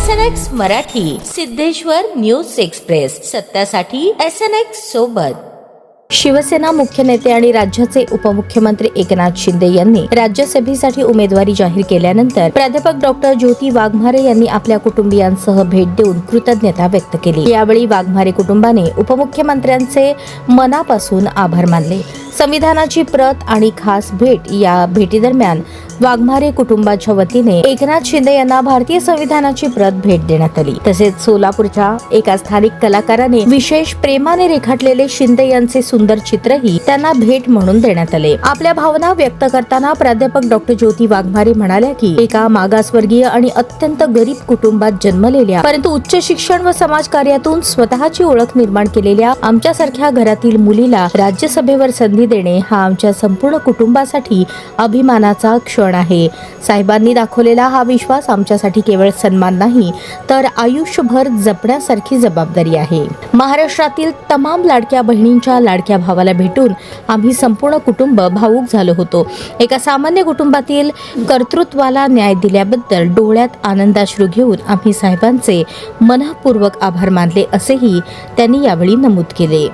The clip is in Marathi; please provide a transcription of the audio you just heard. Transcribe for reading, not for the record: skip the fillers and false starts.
SNX Marathi, Siddheshwar news express, सत्यासाठी SNX सोबत। शिवसेना मुख्य नेते आणि राज्याचे उपमुख्यमंत्री एकनाथ शिंदे यांनी राज्यसभेसाठी उमेदवारी जाहीर केल्यानंतर प्राध्यापक डॉक्टर ज्योती वाघमारे यांनी आपल्या कुटुंबियांसह भेट देऊन कृतज्ञता व्यक्त केली। यावेळी वाघमारे कुटुंबाने उपमुख्यमंत्र्यांचे मनापासून आभार मानले। संविधानाची प्रत आणि खास भेट या भेटीदरम्यान वाघमारे कुटुंबाच्या वतीने एकनाथ शिंदे यांना भारतीय संविधानाची प्रत भेट देण्यात आली। तसेच सोलापूरच्या एका स्थानिक कलाकाराने विशेष प्रेमाने रेखाटलेले शिंदे यांचे सुंदर चित्रही त्यांना भेट म्हणून देण्यात आले। आपल्या भावना व्यक्त करताना प्राध्यापक डॉक्टर ज्योती वाघमारे म्हणाल्या की एका मागासवर्गीय आणि अत्यंत गरीब कुटुंबात जन्मलेल्या परंतु उच्च शिक्षण व समाजकार्यातून स्वतःची ओळख निर्माण केलेल्या आमच्यासारख्या घरातील मुलीला राज्यसभेवर संधी देणे हा आमच्या संपूर्ण कुटुंबासाठी अभिमानाचा क्षण आहे। साहेबांनी दाखवलेला हा विश्वास आमच्यासाठी केवळ सन्मान नाही तर आयुष्यभर जपण्यासारखी जबाबदारी आहे। महाराष्ट्रातील तमाम लाडक्या बहिणींच्या लाडक्या भावाला भेटून आम्ही संपूर्ण कुटुंब भावूक झालो होतो। एका सामान्य कुटुंबातील कर्तृत्वाला न्याय दिल्याबद्दल डोळ्यात आनंदाश्रू घेऊन आम्ही साहेबांचे मनःपूर्वक आभार मानले असेही त्यांनी यावेळी नमूद केले।